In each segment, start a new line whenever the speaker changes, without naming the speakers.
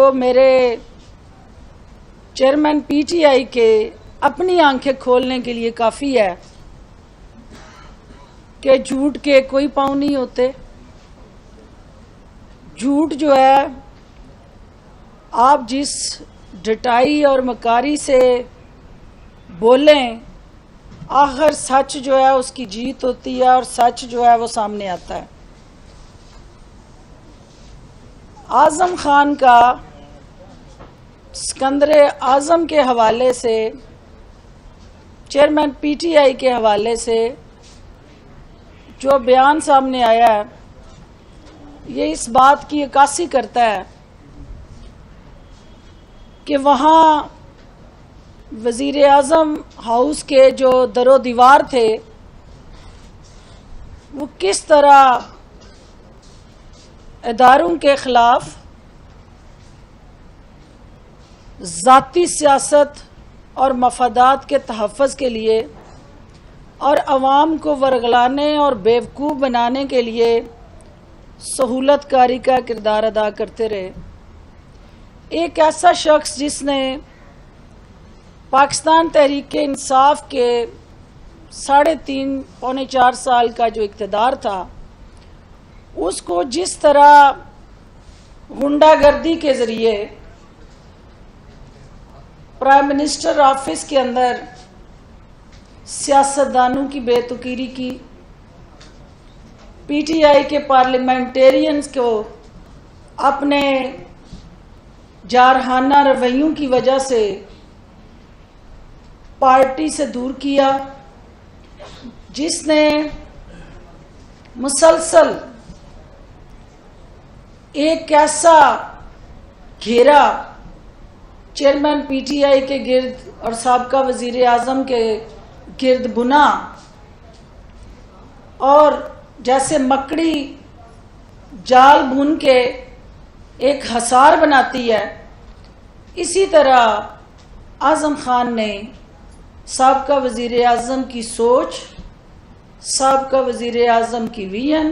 تو میرے chairman P T I کے اپنی آنکھیں کھولنے کے لیے کافی ہے کہ جھوٹ کے کوئی پاؤں نہیں ہوتے. جھوٹ جو ہے آپ جس ڈٹائی اور مکاری سے بولیں آخر سچ جو ہے اس کی جیت ہوتی ہے اور سچ جو ہے وہ سامنے آتا ہے. اعظم خان کا سکندر اعظم کے حوالے سے چیئرمین پی ٹی آئی کے حوالے سے جو بیان سامنے آیا ہے یہ اس بات کی عکاسی کرتا ہے کہ وہاں وزیر اعظم ہاؤس کے جو در و دیوار تھے وہ کس طرح اداروں کے خلاف ذاتی سیاست اور مفادات کے تحفظ کے لیے اور عوام کو ورگلانے اور بیوقوف بنانے کے لیے سہولت کاری کا کردار ادا کرتے رہے. ایک ایسا شخص جس نے پاکستان تحریک انصاف کے 3.5 پونے 4 سال کا جو اقتدار تھا اس کو جس طرح غنڈہ گردی کے ذریعے پرائم منسٹر آفس کے اندر سیاستدانوں کی بے توقیری کی، پی ٹی آئی کے پارلیمنٹیرینز کو اپنے جارحانہ رویوں کی وجہ سے پارٹی سے دور کیا، جس نے مسلسل ایک ایسا گھیرا چیئرمین پی ٹی آئی کے گرد اور سابقہ وزیر اعظم کے گرد بنا، اور جیسے مکڑی جال بن کے ایک حصار بناتی ہے اسی طرح اعظم خان نے سابقہ وزیر اعظم کی سوچ، سابقہ وزیر اعظم کی ویژن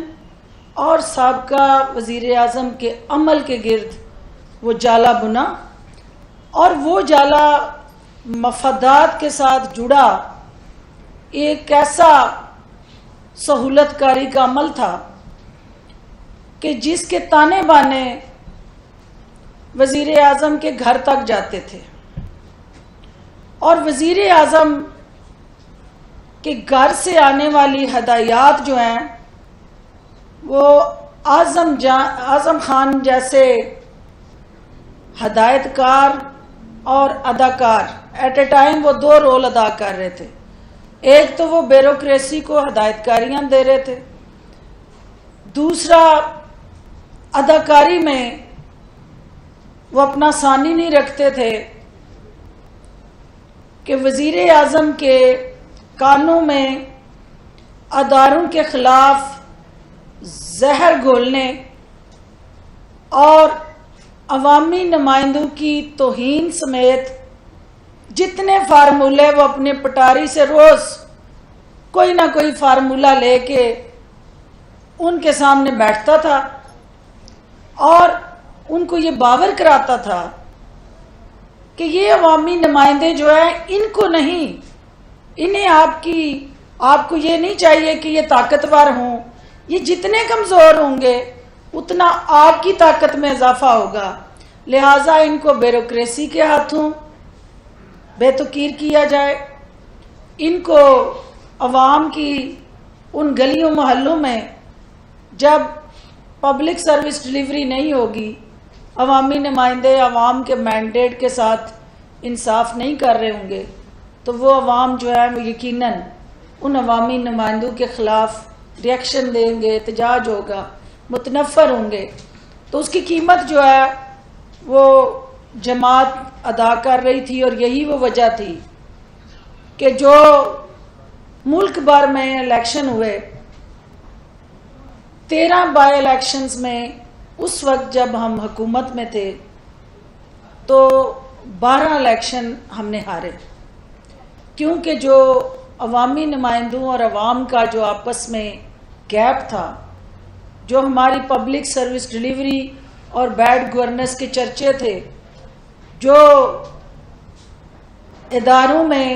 اور سابقہ وزیر اعظم کے عمل کے گرد وہ جالا بنا، اور وہ جالا مفادات کے ساتھ جڑا ایک ایسا سہولت کاری کا عمل تھا کہ جس کے تانے بانے وزیر اعظم کے گھر تک جاتے تھے، اور وزیر اعظم کے گھر سے آنے والی ہدایات جو ہیں وہ اعظم خان جیسے ہدایت کار اور اداکار ایٹ اے ٹائم وہ 2 رول ادا کر رہے تھے. ایک تو وہ بیوروکریسی کو ہدایت کاریاں دے رہے تھے، دوسرا اداکاری میں وہ اپنا ثانی نہیں رکھتے تھے کہ وزیر اعظم کے کانوں میں اداروں کے خلاف زہر گھولنے اور عوامی نمائندوں کی توہین سمیت جتنے فارمولے وہ اپنے پٹاری سے روز کوئی نہ کوئی فارمولہ لے کے ان کے سامنے بیٹھتا تھا اور ان کو یہ باور کراتا تھا کہ یہ عوامی نمائندے جو ہیں ان کو نہیں، انہیں آپ کو یہ نہیں چاہیے کہ یہ طاقتور ہوں، یہ جتنے کمزور ہوں گے اتنا آپ کی طاقت میں اضافہ ہوگا، لہٰذا ان کو بیوروکریسی کے ہاتھوں بے توقیر کیا جائے، ان کو عوام کی ان گلیوں محلوں میں جب پبلک سروس ڈیلیوری نہیں ہوگی، عوامی نمائندے عوام کے مینڈیٹ کے ساتھ انصاف نہیں کر رہے ہوں گے تو وہ عوام جو ہے وہ یقیناً ان عوامی نمائندوں کے خلاف ریئیکشن دیں گے، احتجاج ہوگا، متنفر ہوں گے. تو اس کی قیمت جو ہے وہ جماعت ادا کر رہی تھی، اور یہی وہ وجہ تھی کہ جو ملک بھر میں الیکشن ہوئے 13 بائی الیکشنز میں اس وقت جب ہم حکومت میں تھے تو 12 الیکشن ہم نے ہارے، کیونکہ جو عوامی نمائندوں اور عوام کا جو آپس میں گیپ تھا، جو ہماری پبلک سروس ڈیلیوری اور بیڈ گورننس کے چرچے تھے جو اداروں میں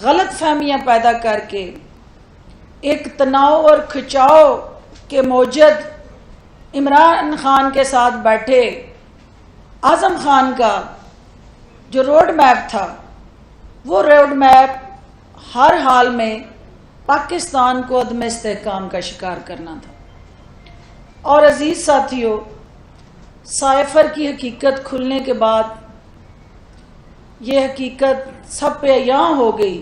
غلط فہمیاں پیدا کر کے ایک تناؤ اور کھچاؤ کے موجد عمران خان کے ساتھ بیٹھے اعظم خان کا جو روڈ میپ تھا، وہ روڈ میپ ہر حال میں پاکستان کو عدم استحکام کا شکار کرنا تھا۔ اور عزیز ساتھیوں، سائفر کی حقیقت کھلنے کے بعد یہ حقیقت سب پہ عیاں ہو گئی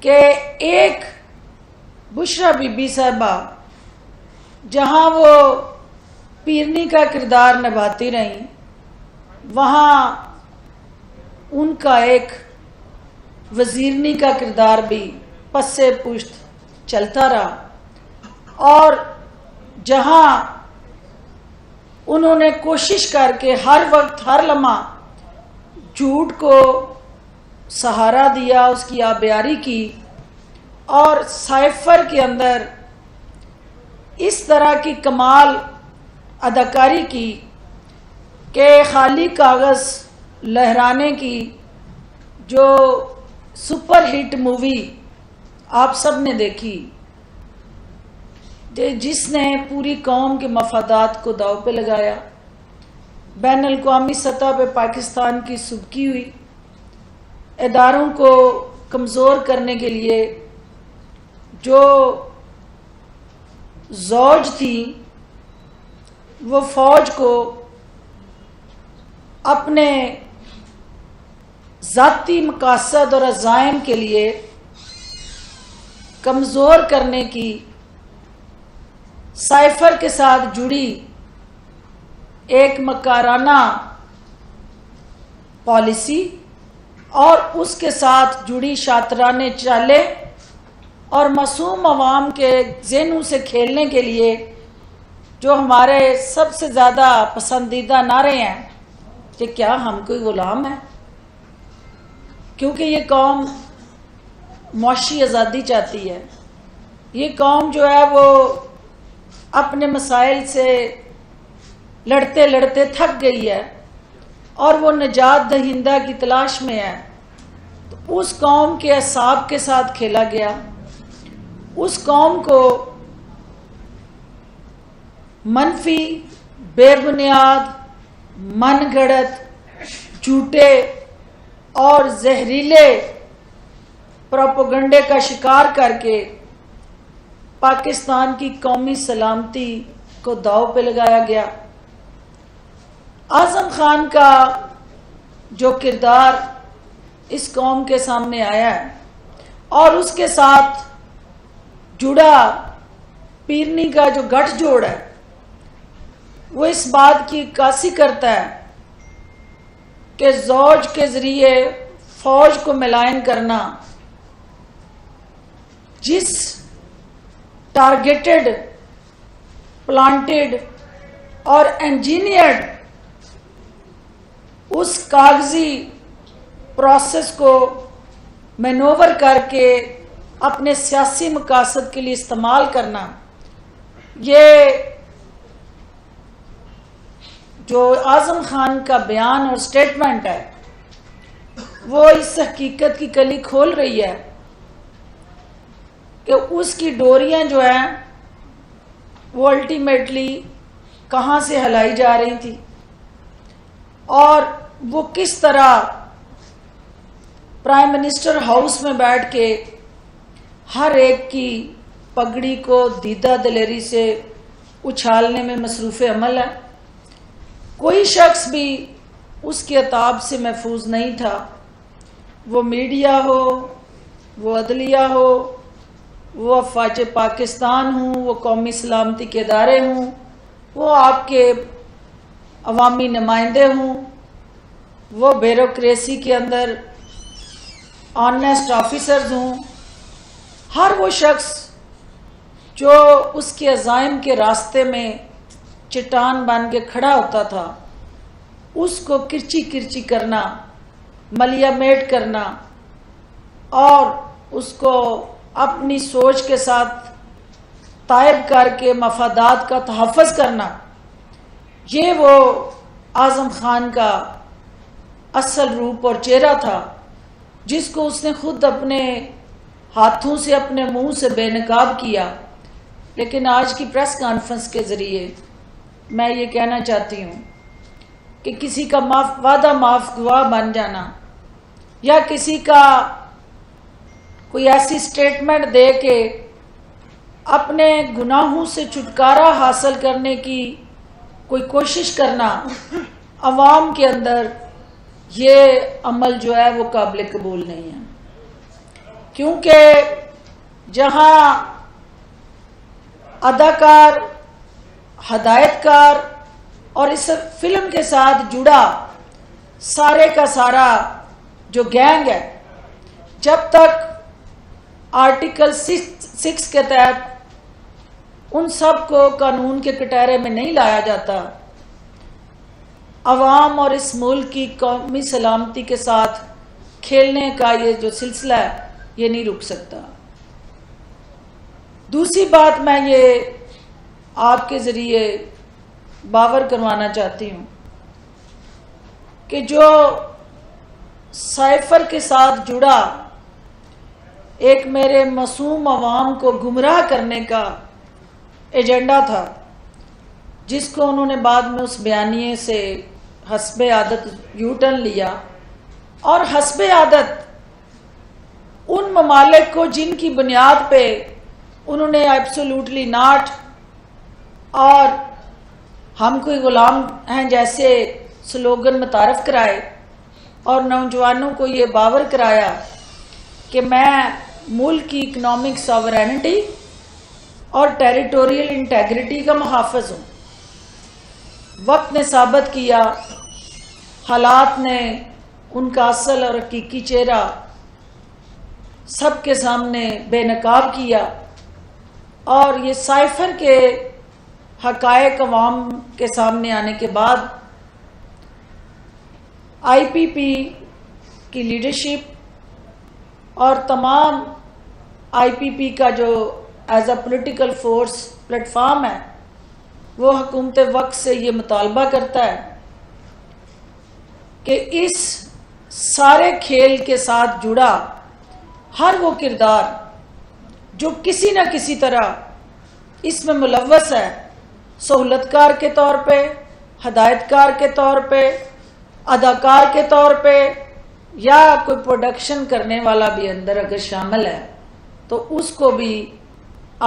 کہ ایک بشرا بی بی صاحبہ جہاں وہ پیرنی کا کردار نبھاتی رہیں، وہاں ان کا ایک وزیرنی کا کردار بھی پس پشت چلتا رہا، اور جہاں انہوں نے کوشش کر کے ہر وقت ہر لمحہ جھوٹ کو سہارا دیا، اس کی آبیاری کی، اور سائفر کے اندر اس طرح کی کمال اداکاری کی کہ خالی کاغذ لہرانے کی جو سپر ہٹ مووی آپ سب نے دیکھی، جس نے پوری قوم کے مفادات کو داؤ پہ لگایا، بین الاقوامی سطح پہ پاکستان کی سبکی ہوئی، اداروں کو کمزور کرنے کے لیے جو زوج تھی وہ فوج کو اپنے ذاتی مقاصد اور عزائم کے لیے کمزور کرنے کی سائفر کے ساتھ جڑی ایک مکارانہ پالیسی اور اس کے ساتھ جڑی شاطرانہ چالیں اور معصوم عوام کے ذہنوں سے کھیلنے کے لیے جو ہمارے سب سے زیادہ پسندیدہ نعرے ہیں کہ کیا ہم کوئی غلام ہیں، کیونکہ یہ قوم معاشی آزادی چاہتی ہے، یہ قوم جو ہے وہ اپنے مسائل سے لڑتے لڑتے تھک گئی ہے اور وہ نجات دہندہ کی تلاش میں ہے۔ تو اس قوم کے اعصاب کے ساتھ کھیلا گیا، اس قوم کو منفی، بے بنیاد، من گھڑت، جھوٹے اور زہریلے پروپیگنڈے کا شکار کر کے پاکستان کی قومی سلامتی کو داؤ پہ لگایا گیا۔ اعظم خان کا جو کردار اس قوم کے سامنے آیا ہے اور اس کے ساتھ جڑا پیرنی کا جو گٹھ جوڑ ہے، وہ اس بات کی عکاسی کرتا ہے کہ زوج کے ذریعے فوج کو ملائن کرنا جس ٹارگیٹڈ، پلانٹڈ اور انجینئرڈ اس کاغذی پروسیس کو مینوور کر کے اپنے سیاسی مقاصد کے لیے استعمال کرنا، یہ جو اعظم خان کا بیان اور سٹیٹمنٹ ہے وہ اس حقیقت کی کلی کھول رہی ہے کہ اس کی ڈوریاں جو ہیں وہ الٹیمیٹلی کہاں سے ہلائی جا رہی تھی اور وہ کس طرح پرائم منسٹر ہاؤس میں بیٹھ کے ہر ایک کی پگڑی کو دیدہ دلیری سے اچھالنے میں مصروف عمل ہے۔ کوئی شخص بھی اس کے عتاب سے محفوظ نہیں تھا، وہ میڈیا ہو، وہ عدلیہ ہو، وہ افواج پاکستان ہوں، وہ قومی سلامتی کے ادارے ہوں، وہ آپ کے عوامی نمائندے ہوں، وہ بیوروکریسی کے اندر آنیسٹ آفیسرز ہوں، ہر وہ شخص جو اس کے عزائم کے راستے میں چٹان بن کے کھڑا ہوتا تھا، اس کو کرچی کرچی کرنا، ملیا میٹ کرنا اور اس کو اپنی سوچ کے ساتھ طائب کر کے مفادات کا تحفظ کرنا، یہ وہ اعظم خان کا اصل روپ اور چہرہ تھا جس کو اس نے خود اپنے ہاتھوں سے اپنے منہ سے بے نقاب کیا. لیکن آج کی پریس کانفرنس کے ذریعے میں یہ کہنا چاہتی ہوں کہ کسی کا وعدہ معاف گواہ بن جانا یا کسی کا کوئی ایسی سٹیٹمنٹ دے کے اپنے گناہوں سے چھٹکارا حاصل کرنے کی کوئی کوشش کرنا، عوام کے اندر یہ عمل جو ہے وہ قابل قبول نہیں ہے. کیونکہ جہاں اداکار، ہدایت کار اور اس فلم کے ساتھ جڑا سارے کا سارا جو گینگ ہے، جب تک آرٹیکل 6 کے تحت ان سب کو قانون کے کٹہرے میں نہیں لایا جاتا، عوام اور اس ملک کی قومی سلامتی کے ساتھ کھیلنے کا یہ جو سلسلہ ہے یہ نہیں رک سکتا. دوسری بات میں یہ آپ کے ذریعے باور کروانا چاہتی ہوں کہ جو سائفر کے ساتھ جڑا ایک میرے معصوم عوام کو گمراہ کرنے کا ایجنڈا تھا، جس کو انہوں نے بعد میں اس بیانیے سے حسب عادت یو ٹرن لیا، اور حسب عادت ان ممالک کو جن کی بنیاد پہ انہوں نے ایبسولوٹلی ناٹ اور ہم کوئی غلام ہیں جیسے سلوگن متعارف کرائے اور نوجوانوں کو یہ باور کرایا کہ میں ملک کی اکنامک ساورینٹی اور ٹیریٹوریل انٹیگریٹی کا محافظ ہوں. وقت نے ثابت کیا، حالات نے ان کا اصل اور حقیقی چہرہ سب کے سامنے بے نقاب کیا، اور یہ سائفر کے حقائق عوام کے سامنے آنے کے بعد آئی پی پی کی لیڈرشپ اور تمام آئی پی پی کا جو as a political force plate form ہے، وہ حکومت وقت سے یہ مطالبہ کرتا ہے کہ اس سارے کھیل کے ساتھ جڑا ہر وہ کردار جو کسی نہ کسی طرح اس میں ملوث ہے، سہولت کار کے طور پہ، ہدایت کار کے طور پہ، اداکار کے طور پہ، یا کوئی پروڈکشن کرنے والا بھی اندر اگر شامل ہے تو اس کو بھی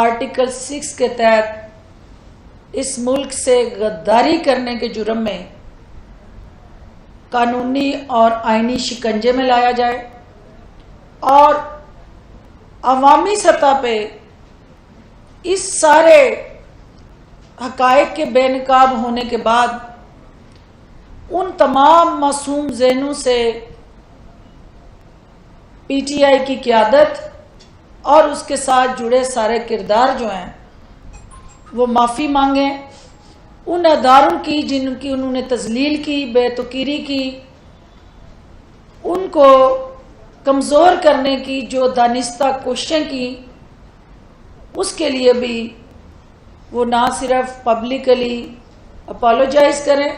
آرٹیکل 6 کے تحت اس ملک سے غداری کرنے کے جرم میں قانونی اور آئینی شکنجے میں لایا جائے، اور عوامی سطح پہ اس سارے حقائق کے بے نقاب ہونے کے بعد ان تمام معصوم ذہنوں سے پی ٹی آئی کی قیادت اور اس کے ساتھ جڑے سارے کردار جو ہیں وہ معافی مانگیں. ان اداروں کی جن کی انہوں نے تذلیل کی، بے توقیری کی، ان کو کمزور کرنے کی جو دانستہ کوششیں کی، اس کے لیے بھی وہ نہ صرف پبلکلی اپالوجائز کریں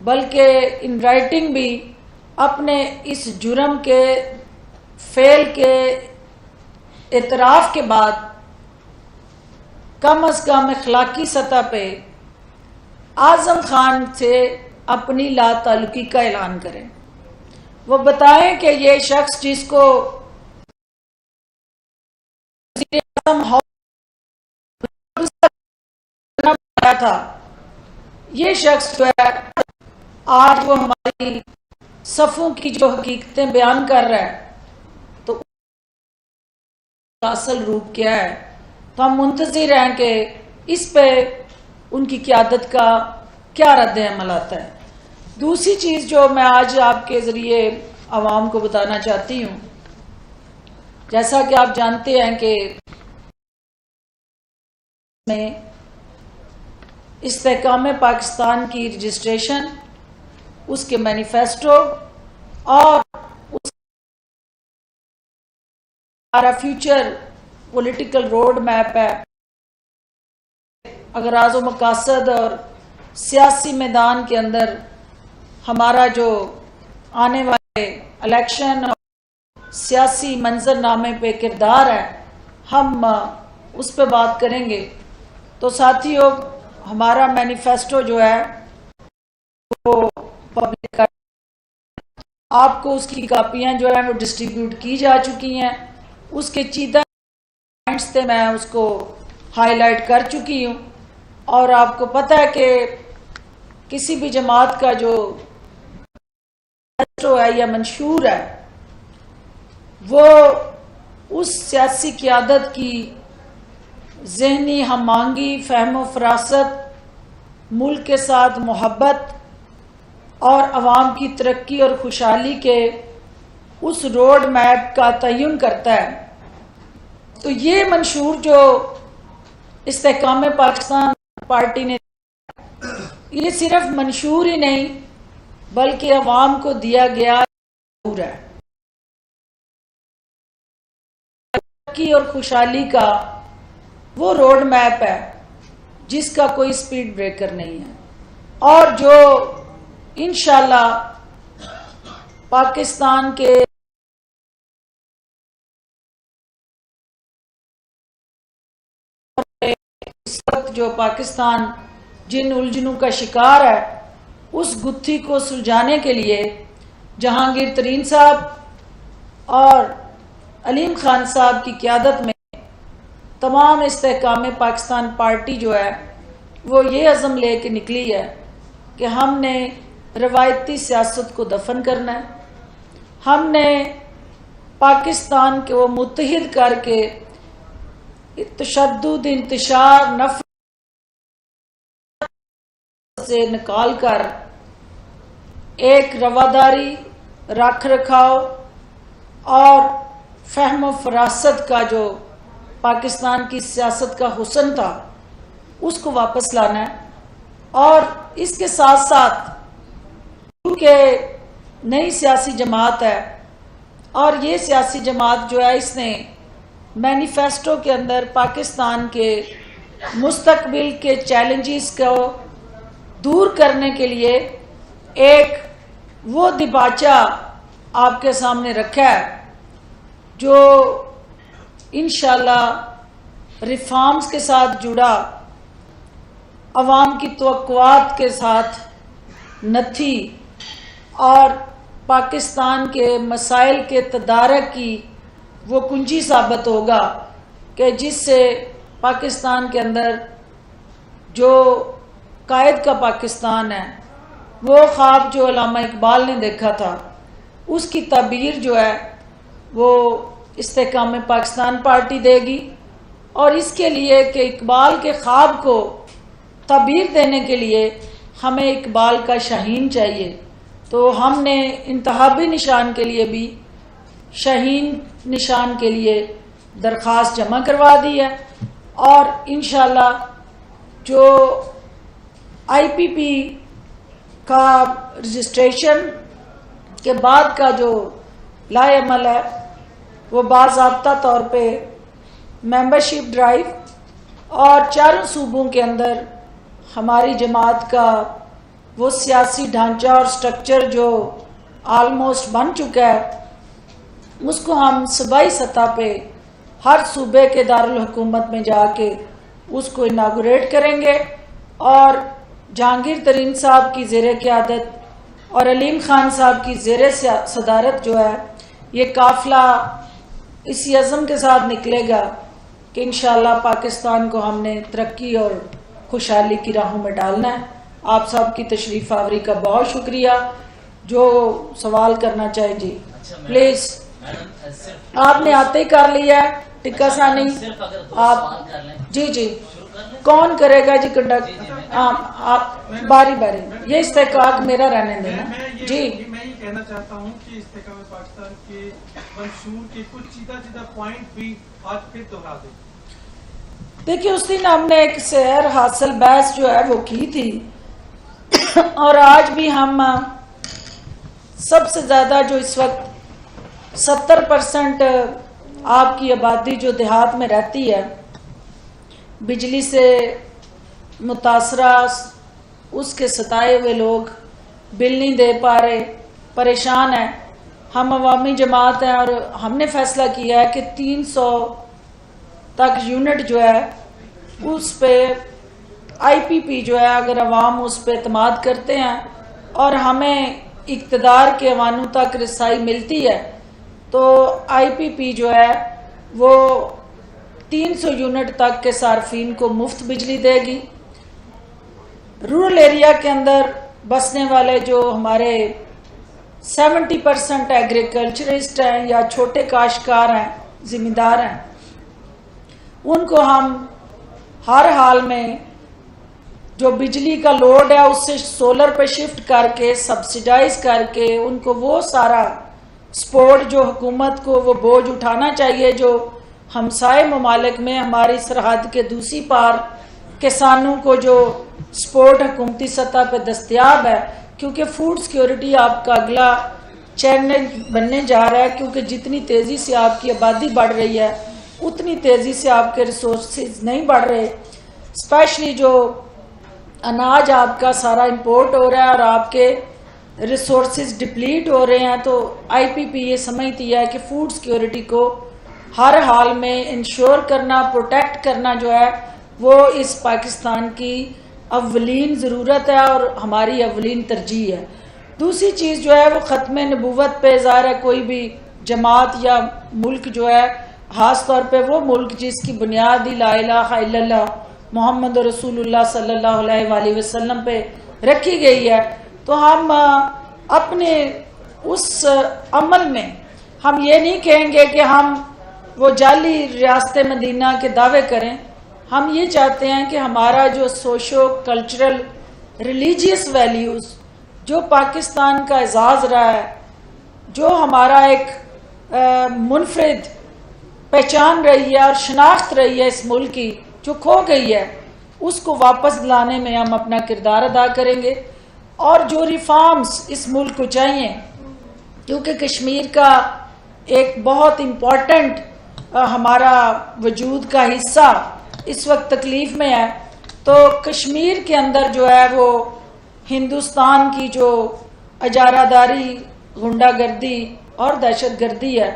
بلکہ ان رائٹنگ بھی اپنے اس جرم کے فعل کے اعتراف کے بعد کم از کم اخلاقی سطح پہ اعظم خان سے اپنی لا تعلقی کا اعلان کریں. وہ بتائیں کہ یہ شخص جس کو تھا، یہ شخص جو ہے آج وہ ہماری صفوں کی جو حقیقتیں بیان کر رہا ہے، تو اصل روپ کیا ہے. تو ہم منتظر ہیں کہ اس پہ ان کی قیادت کا کیا رد عمل آتا ہے. دوسری چیز جو میں آج آپ کے ذریعے عوام کو بتانا چاہتی ہوں، جیسا کہ آپ جانتے ہیں کہ میں استحکام پاکستان کی رجسٹریشن، اس کے مینیفیسٹو اور اس ہمارا فیوچر پولیٹیکل روڈ میپ ہے، اغراض و مقاصد اور سیاسی میدان کے اندر ہمارا جو آنے والے الیکشن اور سیاسی منظر نامے پہ کردار ہے، ہم اس پہ بات کریں گے۔ تو ساتھیوں، ہمارا مینیفیسٹو جو ہے وہ پبلک آپ کو اس کی کاپیاں جو ہیں وہ ڈسٹریبیوٹ کی جا چکی ہیں۔ اس کے چیدہ پوائنٹس تھے، میں اس کو ہائی لائٹ کر چکی ہوں، اور آپ کو پتہ ہے کہ کسی بھی جماعت کا جو مینیفیسٹو ہے یا منشور ہے وہ اس سیاسی قیادت کی ذہنی ہم آہنگی، فہم و فراست، ملک کے ساتھ محبت اور عوام کی ترقی اور خوشحالی کے اس روڈ میپ کا تعین کرتا ہے۔ تو یہ منشور جو استحکام پاکستان پارٹی نے، یہ صرف منشور ہی نہیں بلکہ عوام کو دیا گیا منشور ہے، ترقی اور خوشحالی کا وہ روڈ میپ ہے جس کا کوئی سپیڈ بریکر نہیں ہے، اور جو انشاءاللہ پاکستان کے اس وقت جو پاکستان جن الجھنوں کا شکار ہے اس گتھی کو سلجھانے کے لیے جہانگیر ترین صاحب اور علیم خان صاحب کی قیادت میں تمام استحکام پاکستان پارٹی جو ہے وہ یہ عزم لے کے نکلی ہے کہ ہم نے روایتی سیاست کو دفن کرنا ہے، ہم نے پاکستان کو متحد کر کے تشدد، انتشار، نفرت سے نکال کر ایک رواداری، رکھ رکھاؤ اور فہم و فراست کا جو پاکستان کی سیاست کا حسن تھا اس کو واپس لانا ہے۔ اور اس کے ساتھ ساتھ کیونکہ نئی سیاسی جماعت ہے اور یہ سیاسی جماعت جو ہے اس نے مینیفیسٹو کے اندر پاکستان کے مستقبل کے چیلنجز کو دور کرنے کے لیے ایک وہ دیباچہ آپ کے سامنے رکھا ہے جو انشاءاللہ ریفارمز کے ساتھ جڑا، عوام کی توقعات کے ساتھ نتھی اور پاکستان کے مسائل کے تدارک کی وہ کنجی ثابت ہوگا کہ جس سے پاکستان کے اندر جو قائد کا پاکستان ہے، وہ خواب جو علامہ اقبال نے دیکھا تھا، اس کی تعبیر جو ہے وہ استحکام پاکستان پارٹی دے گی۔ اور اس کے لیے کہ اقبال کے خواب کو تعبیر دینے کے لیے ہمیں اقبال کا شاہین چاہیے، تو ہم نے انتخابی نشان کے لیے بھی شاہین نشان کے لیے درخواست جمع کروا دی ہے، اور انشاءاللہ جو آئی پی پی کا رجسٹریشن کے بعد کا جو لائے عمل ہے وہ باضابطہ طور پہ ممبرشپ ڈرائیو اور چاروں صوبوں کے اندر ہماری جماعت کا وہ سیاسی ڈھانچہ اور سٹرکچر جو آلموسٹ بن چکا ہے، اس کو ہم صوبائی سطح پہ ہر صوبے کے دارالحکومت میں جا کے اس کو اناگوریٹ کریں گے، اور جہانگیر ترین صاحب کی زیر قیادت اور علیم خان صاحب کی زیر صدارت جو ہے یہ قافلہ اسی عزم کے ساتھ نکلے گا کہ انشاءاللہ پاکستان کو ہم نے ترقی اور خوشحالی کی راہوں میں ڈالنا ہے۔ آپ سب کی تشریف آوری کا بہت شکریہ۔ جو سوال کرنا چاہے جی پلیز، آپ نے آتے ہی کر لیا ہے ٹکا ثانی، آپ جی کون کرے گا جی کنڈکٹ؟ آپ باری باری، یہ استحقاق میرا رہنے دینا جی۔
میں یہ کہنا چاہتا ہوں کہ استحکام پاکستان کے منشور کے کچھ چیدہ پوائنٹ بھی آج پھر دہرا دیں۔
دیکھیے اس دن ہم نے ایک سیر حاصل بحث جو ہے وہ کی تھی، اور آج بھی ہم سب سے زیادہ جو اس وقت 70% آپ کی آبادی جو دیہات میں رہتی ہے، بجلی سے متاثرہ اس کے ستائے ہوئے لوگ بل نہیں دے پا رہے، پریشان ہیں۔ ہم عوامی جماعت ہیں اور ہم نے فیصلہ کیا ہے کہ 300 تک یونٹ جو ہے اس پہ آئی پی پی جو ہے، اگر عوام اس پہ اعتماد کرتے ہیں اور ہمیں اقتدار کے ایوانوں تک رسائی ملتی ہے تو آئی پی پی جو ہے وہ 300 یونٹ تک کے صارفین کو مفت بجلی دے گی۔ رورل ایریا کے اندر بسنے والے جو ہمارے 70% ایگریکلچرسٹ ہیں یا چھوٹے کاشتکار ہیں، زمیندار ہیں، ان کو ہم ہر حال میں جو بجلی کا لوڈ ہے اس سے سولر پہ شفٹ کر کے سبسیڈائز کر کے ان کو وہ سارا سپورٹ جو حکومت کو وہ بوجھ اٹھانا چاہیے جو ہمسائے ممالک میں ہماری سرحد کے دوسری پار کسانوں کو جو سپورٹ حکومتی سطح پہ دستیاب ہے، کیونکہ فوڈ سیکیورٹی آپ کا اگلا چیلنج بننے جا رہا ہے، کیونکہ جتنی تیزی سے آپ کی آبادی بڑھ رہی ہے اتنی تیزی سے آپ کے ریسورسز نہیں بڑھ رہے، اسپیشلی جو اناج آپ کا سارا امپورٹ ہو رہا ہے اور آپ کے ریسورسز ڈپلیٹ ہو رہے ہیں۔ تو آئی پی پی یہ سمجھتی ہے کہ فوڈ سیکیورٹی کو ہر حال میں انشور کرنا، پروٹیکٹ کرنا جو ہے وہ اس پاکستان کی اولین ضرورت ہے اور ہماری اولین ترجیح ہے۔ دوسری چیز جو ہے وہ ختم نبوت پہ ظاہر ہے، کوئی بھی جماعت یا ملک جو ہے، خاص طور پہ وہ ملک جس کی بنیاد ہی لا الہ الا اللہ محمد رسول اللہ صلی اللہ علیہ وآلہ وسلم پہ رکھی گئی ہے، تو ہم اپنے اس عمل میں ہم یہ نہیں کہیں گے کہ ہم وہ جعلی ریاست مدینہ کے دعوے کریں۔ ہم یہ چاہتے ہیں کہ ہمارا جو سوشو کلچرل ریلیجیس ویلیوز جو پاکستان کا اعزاز رہا ہے، جو ہمارا ایک منفرد پہچان رہی ہے اور شناخت رہی ہے اس ملک کی جو کھو گئی ہے، اس کو واپس لانے میں ہم اپنا کردار ادا کریں گے۔ اور جو ریفارمز اس ملک کو چاہیے، کیونکہ کشمیر کا ایک بہت امپورٹنٹ ہمارا وجود کا حصہ اس وقت تکلیف میں ہے، تو کشمیر کے اندر جو ہے وہ ہندوستان کی جو اجارہ داری، غنڈہ گردی اور دہشت گردی ہے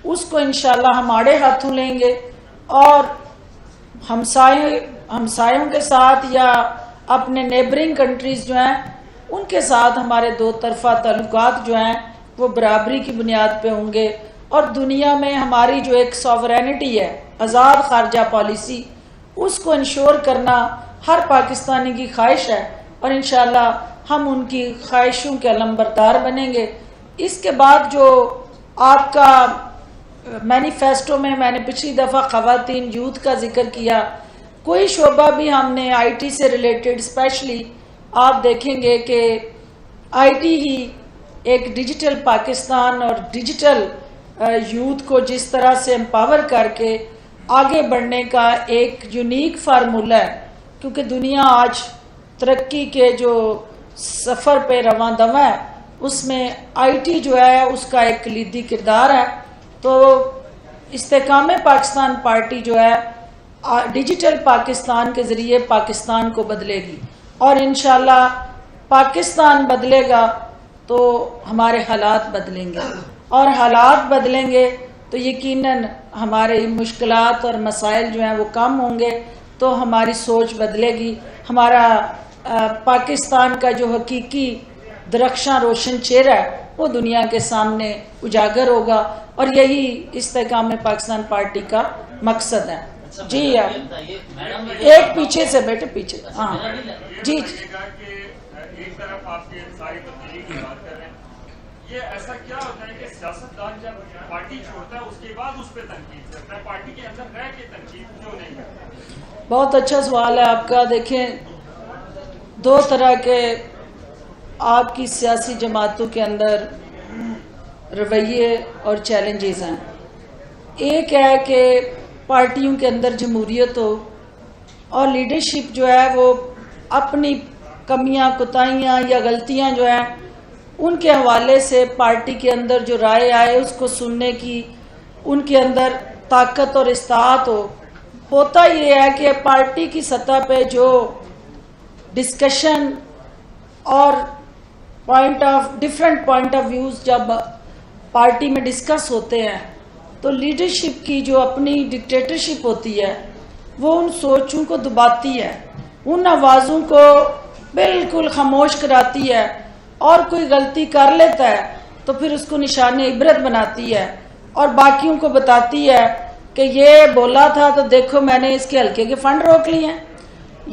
اس کو انشاءاللہ ہم آڑے ہاتھوں لیں گے، اور ہمسایوں کے ساتھ یا اپنے نیبرنگ کنٹریز جو ہیں ان کے ساتھ ہمارے دو طرفہ تعلقات جو ہیں وہ برابری کی بنیاد پہ ہوں گے، اور دنیا میں ہماری جو ایک سوورینٹی ہے، آزاد خارجہ پالیسی، اس کو انشور کرنا ہر پاکستانی کی خواہش ہے، اور انشاءاللہ ہم ان کی خواہشوں کے علمبردار بنیں گے۔ اس کے بعد جو آپ کا مینیفیسٹو میں نے پچھلی دفعہ خواتین یوتھ کا ذکر کیا، کوئی شعبہ بھی ہم نے آئی ٹی سے ریلیٹڈ، اسپیشلی آپ دیکھیں گے کہ آئی ٹی ہی ایک ڈیجیٹل پاکستان اور ڈیجیٹل یوتھ کو جس طرح سے امپاور کر کے آگے بڑھنے کا ایک یونیک فارمولہ ہے، کیونکہ دنیا آج ترقی کے جو سفر پہ رواں دواں ہے اس میں آئی ٹی جو ہے اس کا ایک کلیدی کردار ہے۔ تو استحکام پاکستان پارٹی جو ہے ڈیجیٹل پاکستان کے ذریعے پاکستان کو بدلے گی، اور انشاءاللہ پاکستان بدلے گا تو ہمارے حالات بدلیں گے، اور حالات بدلیں گے تو یقیناً ہمارے مشکلات اور مسائل جو ہیں وہ کم ہوں گے، تو ہماری سوچ بدلے گی، ہمارا پاکستان کا جو حقیقی درخشاں روشن چہرہ ہے وہ دنیا کے سامنے اجاگر ہوگا، اور یہی استحکام پاکستان پارٹی کا مقصد ہے۔ جی ایک پیچھے سے بیٹے، پیچھے، ہاں جی۔
ایک طرف آپ کی ساری تبدیلی کی بات کر رہے ہیں، یہ ایسا کیا ہوتا ہے کہ سیاستدان جب پارٹی چھوڑتا ہے اس کے بعد اس پہ تنقید کرتا ہے، پارٹی کے اندر رہ کے تنقید کیوں نہیں کرتا؟
بہت اچھا سوال ہے آپ کا۔ دیکھیں، دو طرح کے آپ کی سیاسی جماعتوں کے اندر رویے اور چیلنجز ہیں۔ ایک ہے کہ پارٹیوں کے اندر جمہوریت ہو اور لیڈرشپ جو ہے وہ اپنی کمیاں، کوتاہیاں یا غلطیاں جو ہیں ان کے حوالے سے پارٹی کے اندر جو رائے آئے اس کو سننے کی ان کے اندر طاقت اور استطاعت ہو۔ ہوتا یہ ہے کہ پارٹی کی سطح پہ جو ڈسکشن اور ڈفرینٹ پوائنٹ آف ویوز جب پارٹی میں ڈسکس ہوتے ہیں تو لیڈرشپ کی جو اپنی ڈکٹیٹرشپ ہوتی ہے وہ ان سوچوں کو دباتی ہے، ان آوازوں کو بالکل خاموش کراتی ہے، اور کوئی غلطی کر لیتا ہے تو پھر اس کو نشان عبرت بناتی ہے اور باقیوں کو بتاتی ہے کہ یہ بولا تھا تو دیکھو میں نے اس کے حلقے کے فنڈ روک لیے ہیں،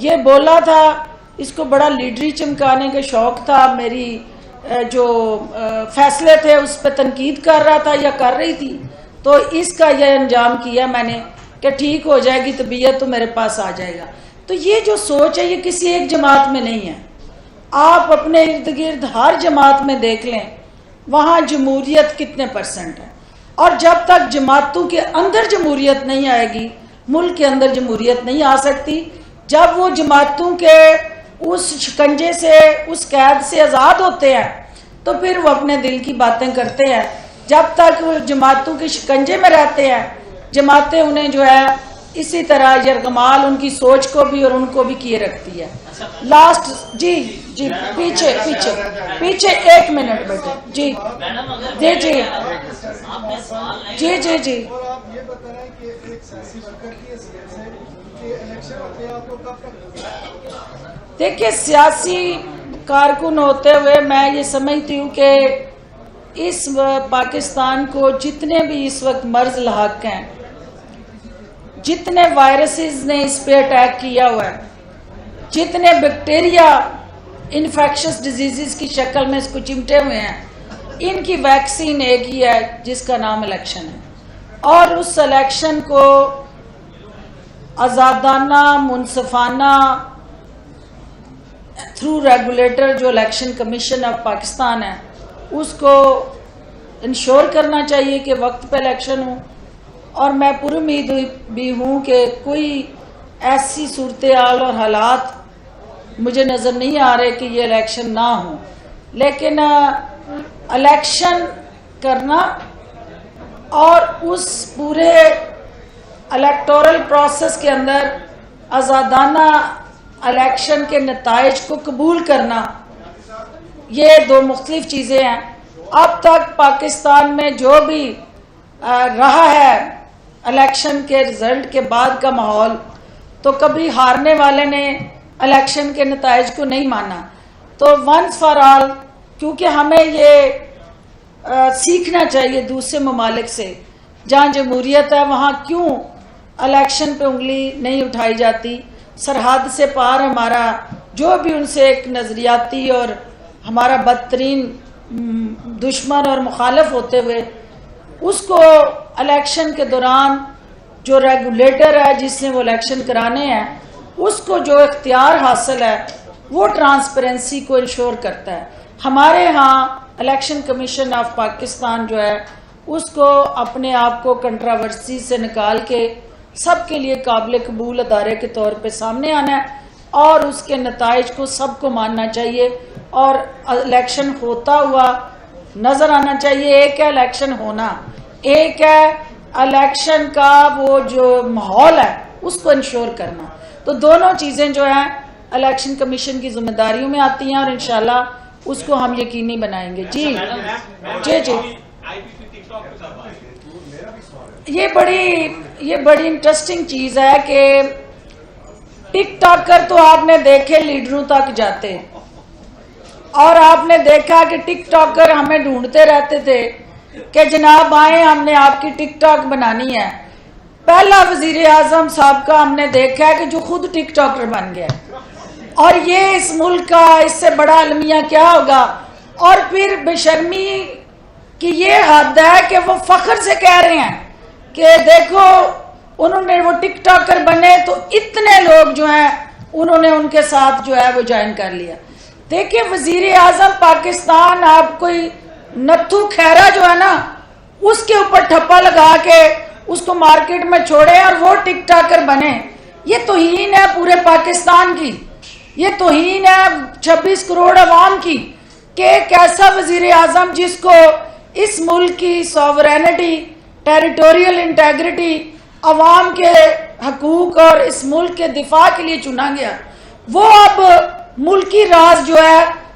یہ بولا تھا، اس کو بڑا لیڈری چمکانے کا شوق تھا، میری جو فیصلے تھے اس پہ تنقید کر رہا تھا یا کر رہی تھی، تو اس کا یہ انجام کیا میں نے کہ ٹھیک ہو جائے گی طبیعت تو میرے پاس آ جائے گا۔ تو یہ جو سوچ ہے یہ کسی ایک جماعت میں نہیں ہے، آپ اپنے ارد گرد ہر جماعت میں دیکھ لیں وہاں جمہوریت کتنے پرسنٹ ہے، اور جب تک جماعتوں کے اندر جمہوریت نہیں آئے گی ملک کے اندر جمہوریت نہیں آ سکتی۔ جب وہ جماعتوں کے اس شکنجے سے، اس قید سے آزاد ہوتے ہیں تو پھر وہ اپنے دل کی باتیں کرتے ہیں، جب تک وہ جماعتوں کے شکنجے میں رہتے ہیں جماعتیں انہیں جو ہے اسی طرح یرغمال ان کی سوچ کو بھی اور ان کو بھی کیے رکھتی ہے۔ لاسٹ جی پیچھے ایک منٹ بیٹے جی جی
اور آپ یہ بتا رہے ہیں کہ ایک سیاسی ورکر کی حیثیت سے کہ الیکشن ہوتے ہیں آپ کو کب تک؟
دیکھیے سیاسی کارکن ہوتے ہوئے میں یہ سمجھتی ہوں کہ اس پاکستان کو جتنے بھی اس وقت مرض لاحق ہیں، جتنے وائرسز نے اس پہ اٹیک کیا ہوا ہے، جتنے بیکٹیریا انفیکشس ڈیزیزز کی شکل میں اس کو چمٹے ہوئے ہیں، ان کی ویکسین ایک ہی ہے جس کا نام الیکشن ہے، اور اس الیکشن کو آزادانہ منصفانہ تھرو ریگولیٹر جو الیکشن کمیشن آف پاکستان ہے اس کو انشور کرنا چاہیے کہ وقت پہ الیکشن ہو، اور میں پوری امید بھی ہوں کہ کوئی ایسی صورتحال اور حالات مجھے نظر نہیں آ رہے کہ یہ الیکشن نہ ہوں، لیکن الیکشن کرنا اور اس پورے الیکٹورل پروسیس کے اندر آزادانہ الیکشن کے نتائج کو قبول کرنا، یہ دو مختلف چیزیں ہیں۔ اب تک پاکستان میں جو بھی رہا ہے الیکشن کے رزلٹ کے بعد کا ماحول، تو کبھی ہارنے والے نے الیکشن کے نتائج کو نہیں مانا۔ تو ونس فار آل، کیونکہ ہمیں یہ سیکھنا چاہیے دوسرے ممالک سے، جہاں جمہوریت ہے وہاں کیوں الیکشن پہ انگلی نہیں اٹھائی جاتی، سرحد سے پار ہمارا جو بھی ان سے ایک نظریاتی اور ہمارا بدترین دشمن اور مخالف ہوتے ہوئے اس کو الیکشن کے دوران جو ریگولیٹر ہے جس نے وہ الیکشن کرانے ہیں اس کو جو اختیار حاصل ہے وہ ٹرانسپیرنسی کو انشور کرتا ہے۔ ہمارے ہاں الیکشن کمیشن آف پاکستان جو ہے اس کو اپنے آپ کو کنٹراورسی سے نکال کے سب کے لیے قابل قبول ادارے کے طور پہ سامنے آنا ہے، اور اس کے نتائج کو سب کو ماننا چاہیے، اور الیکشن ہوتا ہوا نظر آنا چاہیے۔ ایک ہے الیکشن ہونا، ایک ہے الیکشن کا وہ جو ماحول ہے اس کو انشور کرنا۔ تو دونوں چیزیں جو ہیں الیکشن کمیشن کی ذمہ داریوں میں آتی ہیں، اور انشاءاللہ اس کو ہم یقینی بنائیں گے۔ جی یہ بڑی انٹرسٹنگ چیز ہے کہ ٹک ٹاکر تو آپ نے دیکھے لیڈروں تک جاتے، اور آپ نے دیکھا کہ ٹک ٹاکر ہمیں ڈھونڈتے رہتے تھے کہ جناب آئیں ہم نے آپ کی ٹک ٹاک بنانی ہے۔ پہلا وزیر اعظم صاحب کا ہم نے دیکھا ہے کہ جو خود ٹک ٹاکر بن گیا، اور یہ اس ملک کا اس سے بڑا المیہ کیا ہوگا۔ اور پھر بے شرمی کی یہ حد ہے کہ وہ فخر سے کہہ رہے ہیں کہ دیکھو انہوں نے وہ ٹک ٹاکر بنے تو اتنے لوگ جو ہیں انہوں نے ان کے ساتھ جو ہے وہ جوائن کر لیا۔ دیکھیں وزیر اعظم پاکستان آپ کوئی نتھو کھیرا جو ہے نا اس کے اوپر ٹھپا لگا کے اس کو مارکیٹ میں چھوڑے اور وہ ٹک ٹاکر بنے، یہ توہین ہے پورے پاکستان کی، یہ توہین ہے 26 کروڑ عوام کی کہ ایک ایسا وزیر اعظم جس کو اس ملک کی سوورینٹی، ٹیریٹوریل انٹیگریٹی، عوام کے حقوق اور اس ملک کے دفاع کے لیے چنا گیا، وہ اب ملکی راز جو ہے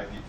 IBP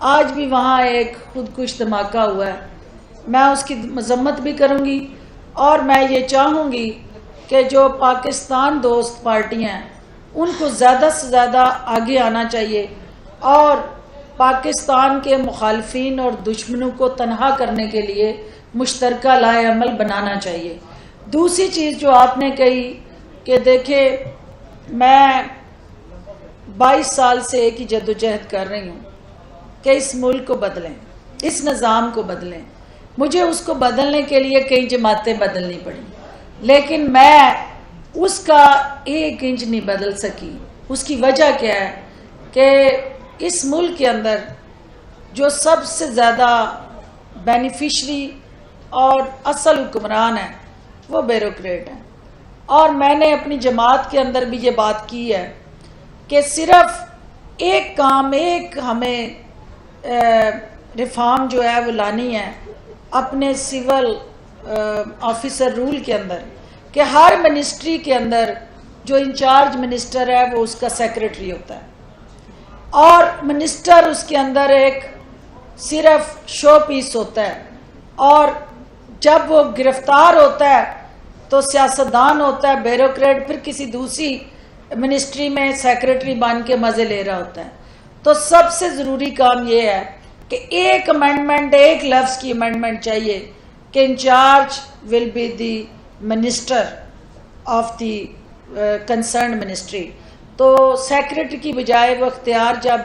آج بھی وہاں ایک خودکش دھماکہ ہوا ہے. میں اس کی مذمت بھی کروں گی اور میں یہ چاہوں گی کہ جو پاکستان دوست پارٹیاں ہیں ان کو زیادہ سے زیادہ آگے آنا چاہیے اور پاکستان کے مخالفین اور دشمنوں کو تنہا کرنے کے لیے مشترکہ لائحہ عمل بنانا چاہیے. دوسری چیز جو آپ نے کہی کہ دیکھیں میں 22 سال سے ایک ہی جدوجہد کر رہی ہوں کہ اس ملک کو بدلیں، اس نظام کو بدلیں. مجھے اس کو بدلنے کے لیے کئی جماعتیں بدلنی پڑی لیکن میں اس کا 1 انچ نہیں بدل سکی. اس کی وجہ کیا ہے کہ اس ملک کے اندر جو سب سے زیادہ بینیفیشری اور اصل حکمران ہے وہ بیوروکریٹ ہیں. اور میں نے اپنی جماعت کے اندر بھی یہ بات کی ہے کہ صرف ایک کام، ایک ہمیں ریفارم جو ہے وہ لانی ہے اپنے سول آفیسر رول کے اندر کہ ہر منسٹری کے اندر جو انچارج منسٹر ہے وہ اس کا سیکریٹری ہوتا ہے اور منسٹر اس کے اندر ایک صرف شو پیس ہوتا ہے اور جب وہ گرفتار ہوتا ہے تو سیاستدان ہوتا ہے، بیوروکریٹ پھر کسی دوسری منسٹری میں سیکریٹری بن کے مزے لے رہا ہوتا ہے. تو سب سے ضروری کام یہ ہے کہ ایک امینڈمنٹ، ایک لفظ کی امینڈمنٹ چاہیے کہ in-charge will be the minister of the concerned ministry. تو سیکریٹری کی بجائے وہ اختیار جب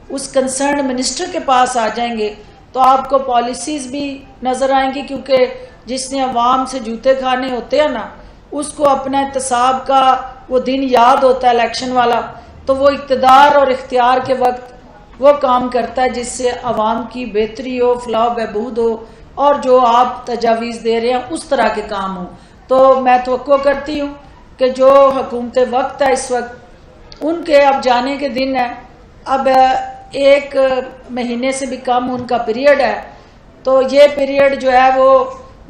اس کنسرنڈ منسٹر کے پاس آ جائیں گے تو آپ کو پالیسیز بھی نظر آئیں گی کیونکہ جس نے عوام سے جوتے کھانے ہوتے ہیں نا اس کو اپنا احتساب کا وہ دن یاد ہوتا ہے الیکشن والا، تو وہ اقتدار اور اختیار کے وقت وہ کام کرتا ہے جس سے عوام کی بہتری ہو، فلاح و بہبود ہو اور جو آپ تجاویز دے رہے ہیں اس طرح کے کام ہوں. تو میں توقع کرتی ہوں کہ جو حکومت وقت ہے اس وقت ان کے اب جانے کے دن ہے، اب 1 مہینے سے بھی کم ان کا پیریڈ ہے. تو یہ پیریڈ جو ہے وہ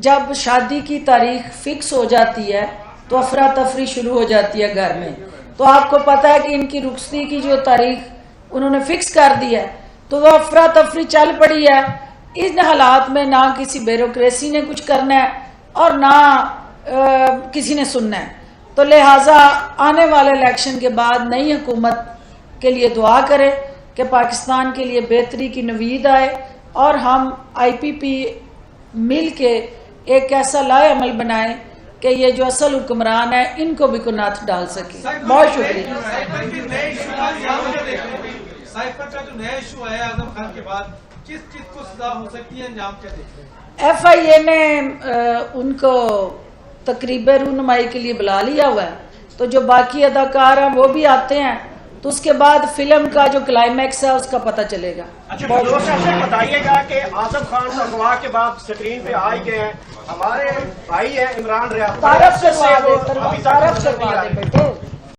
جب شادی کی تاریخ فکس ہو جاتی ہے تو افراتفری شروع ہو جاتی ہے گھر میں. تو آپ کو پتہ ہے کہ ان کی رخصتی کی جو تاریخ انہوں نے فکس کر دی ہے تو وہ افراتفری چل پڑی ہے. ان حالات میں نہ کسی بیوروکریسی نے کچھ کرنا ہے اور نہ کسی نے سننا ہے. تو لہٰذا آنے والے الیکشن کے بعد نئی حکومت کے لیے دعا کریں کہ پاکستان کے لیے بہتری کی نوید آئے اور ہم IPP مل کے ایک ایسا لائحہ عمل بنائیں کہ یہ جو اصل حکمران ہیں ان کو بھی کنات ڈال سکے. بہت شکریہ.
سائفر کا جو نیا ایشو آیا اعظم خان کے بعد کس چیز کو سزا ہو سکتی ہے، انجام کیا دیکھتے ہیں؟
FIA نے ان کو تقریب رونمائی کے لیے بلا لیا ہوا ہے تو جو باقی اداکار ہیں وہ بھی آتے ہیں تو اس کے بعد فلم کا جو کلائمیکس ہے اس کا پتہ چلے گا.
بتائیے گا کہ اعظم خان اغوا کے بعد سکرین پہ آئے گئے ہیں، ہمارے بھائی ہیں عمران ریاض،
تعارف کروا دے بیٹے.